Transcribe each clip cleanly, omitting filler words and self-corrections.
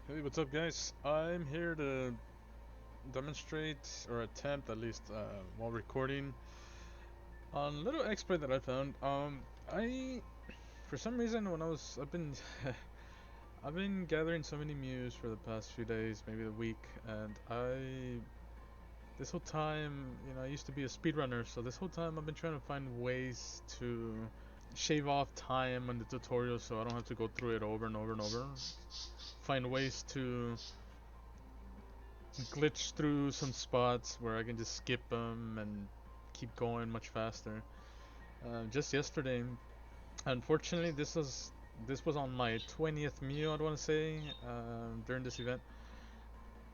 Hey, what's up, guys? I'm here to demonstrate, or attempt at least, while recording, a little exploit that I found. For some reason, I've been gathering so many muse for the past few days, maybe a week, and this whole time, I used to be a speedrunner, so this whole time I've been trying to find ways to shave off time on the tutorial so I don't have to go through it over and over and over. Find ways to glitch through some spots where I can just skip them and keep going much faster. Just yesterday, unfortunately, this was on my 20th meal, I'd want to say, during this event,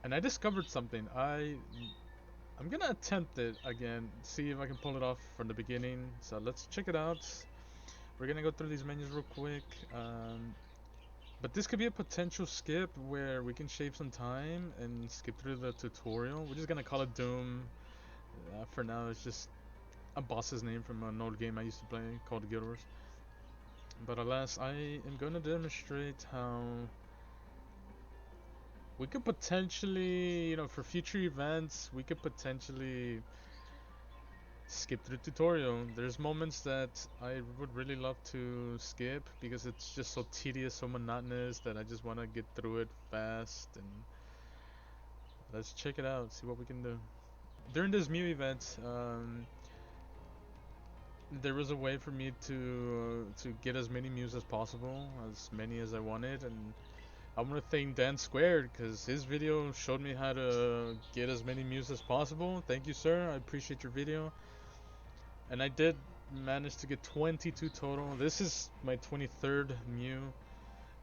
and I discovered something. I'm gonna attempt it again, see if I can pull it off from the beginning. So let's check it out. We're gonna go through these menus real quick. But this could be a potential skip where we can shave some time and skip through the tutorial. We're just gonna call it Doom. For now, it's just a boss's name from an old game I used to play called Guild Wars. But alas, I am going to demonstrate how we could potentially, for future events, we could potentially skip through tutorial. There's moments that I would really love to skip because it's just so tedious, so monotonous that I just want to get through it fast. And let's check it out, see what we can do. During this Mew event, there was a way for me to get as many views as possible, as many as I wanted, and I want to thank DanSquared because his video showed me how to get as many views as possible. Thank you, sir. I appreciate your video, and I did manage to get 22 total. This is my 23rd Mew.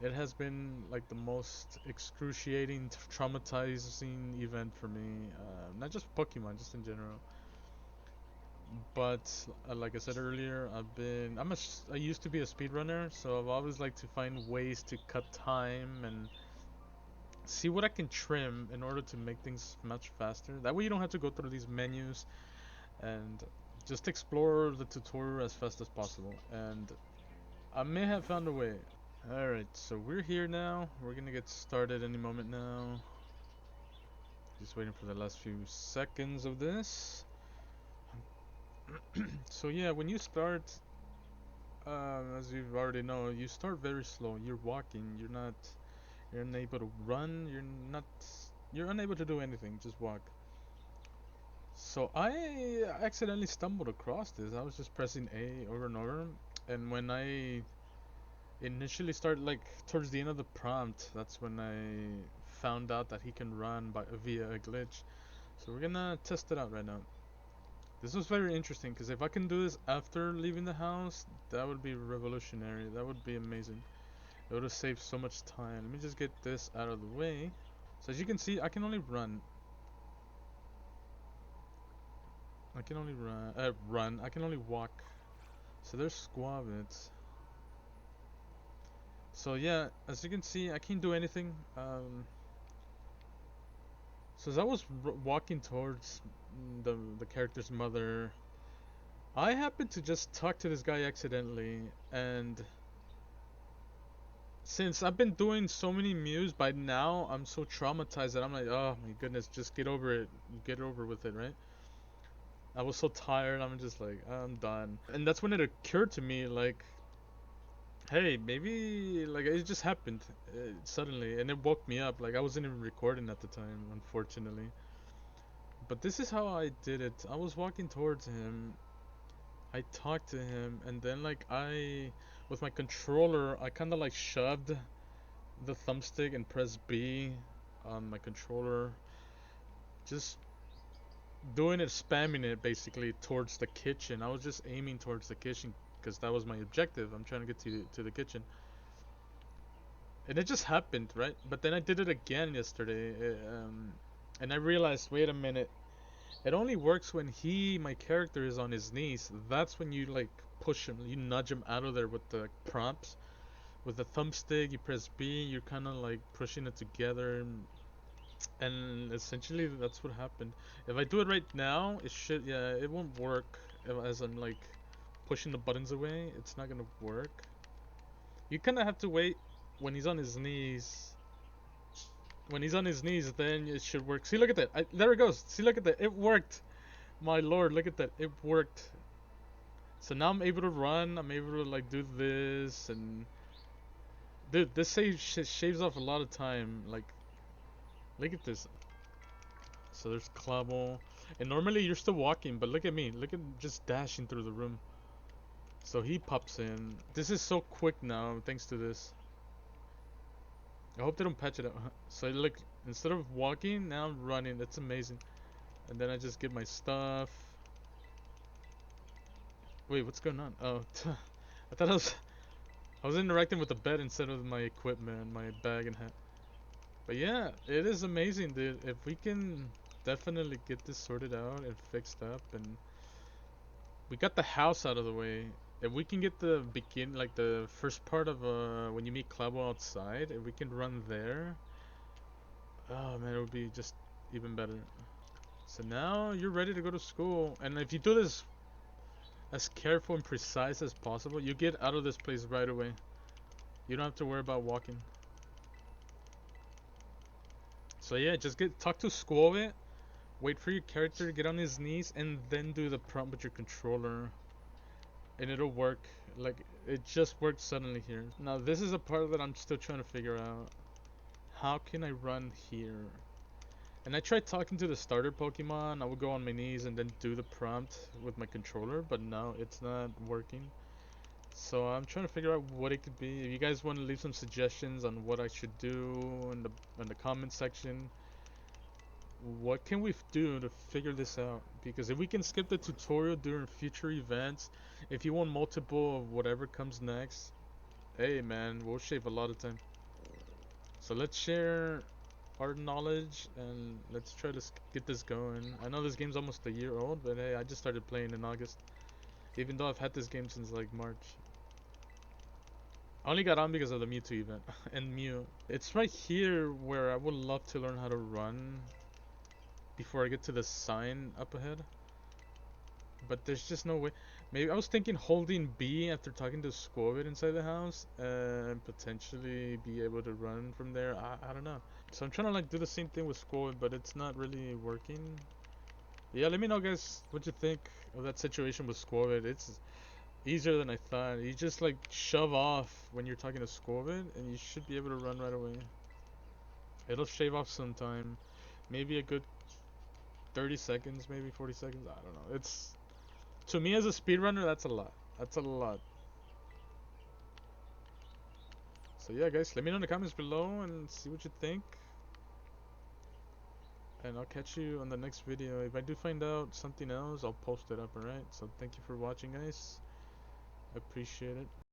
It has been like the most excruciating, traumatizing event for me. Not just Pokemon, just in general. But like I said earlier, I used to be a speedrunner, so I've always liked to find ways to cut time and see what I can trim in order to make things much faster. That way you don't have to go through these menus and just explore the tutorial as fast as possible. And I may have found a way. Alright, so we're here now. We're gonna get started any moment now. Just waiting for the last few seconds of this. So yeah, when you start, as you already know, you start very slow. You're walking. You're unable to run. You're unable to do anything. Just walk. So I accidentally stumbled across this. I was just pressing A over and over, and when I initially started, like towards the end of the prompt, that's when I found out that he can run via a glitch. So we're gonna test it out right now. This was very interesting because if I can do this after leaving the house, that would be revolutionary. That would be amazing. It would have saved so much time. Let me just get this out of the way. So as you can see, I can only run. I can only run. I can only walk. So there's squabits. So yeah, as you can see, I can't do anything. So as I was walking towards the character's mother, I happened to just talk to this guy accidentally, and since I've been doing so many mews by now, I'm so traumatized that I'm like, oh my goodness, just get over it. Get over with it, right? I was so tired. I'm just like, I'm done. And that's when it occurred to me, like, hey, maybe like it just happened suddenly, and it woke me up. Like I wasn't even recording at the time, unfortunately. But this is how I did it. I was walking towards him. I talked to him, and then with my controller, I kind of like shoved the thumbstick and pressed B on my controller, just doing it, spamming it basically towards the kitchen. I was just aiming towards the kitchen because that was my objective. I'm trying to get to the kitchen, and it just happened, right? But then I did it again yesterday, and I realized, wait a minute, it only works when my character, is on his knees. That's when you like push him, you nudge him out of there with the prompts. With the thumbstick, you press B, you're kind of like pushing it together, and essentially that's what happened. If I do it right now, yeah, it won't work. As I'm like pushing the buttons away, it's not gonna work. You kind of have to wait when he's on his knees. When he's on his knees, then it should work. See, look at that. There it goes. See, look at that. It worked. My lord, look at that. It worked. So now I'm able to run. I'm able to like do this and dude, this shaves off a lot of time. Like, look at this. So there's Clavel, and normally you're still walking, but look at me. Look at just dashing through the room. So he pops in. This is so quick now, thanks to this. I hope they don't patch it up. So look, instead of walking, now I'm running. That's amazing. And then I just get my stuff. Wait, what's going on? Oh, I thought I was interacting with the bed instead of my equipment, my bag and hat. But yeah, it is amazing, dude. If we can definitely get this sorted out and fixed up, and we got the house out of the way. If we can get the like the first part of when you meet Clavo outside, if we can run there, oh man, it would be just even better. So now you're ready to go to school, and if you do this as careful and precise as possible, you get out of this place right away. You don't have to worry about walking. So yeah, just talk to Squove, wait for your character to get on his knees, and then do the prompt with your controller, and it'll work. Like, it just worked suddenly here. Now this is a part that I'm still trying to figure out. How can I run here? And I tried talking to the starter Pokemon. I would go on my knees and then do the prompt with my controller, but no, it's not working. So I'm trying to figure out what it could be. If you guys want to leave some suggestions on what I should do in the comment section, what can we do to figure this out? Because if we can skip the tutorial during future events, if you want multiple of whatever comes next, hey man, we'll shave a lot of time. So let's share our knowledge and let's try to get this going. I know this game's almost a year old, but hey, I just started playing in August. Even though I've had this game since like March. I only got on because of the Mewtwo event and Mew. It's right here where I would love to learn how to run before I get to the sign up ahead. But there's just no way. Maybe I was thinking holding B after talking to Squirrel inside the house and potentially be able to run from there. I don't know. So I'm trying to like do the same thing with Squirrel, but it's not really working. Yeah, let me know guys what you think of that situation with Squirrel. It's easier than I thought. You just like shove off when you're talking to Squirrel and you should be able to run right away. It'll shave off some time. Maybe a good 30 seconds, maybe 40 seconds. I don't know. It's to me as a speedrunner, that's a lot. That's a lot. So yeah, guys, let me know in the comments below and see what you think. And I'll catch you on the next video. If I do find out something else, I'll post it up, alright? So thank you for watching, guys. I appreciate it.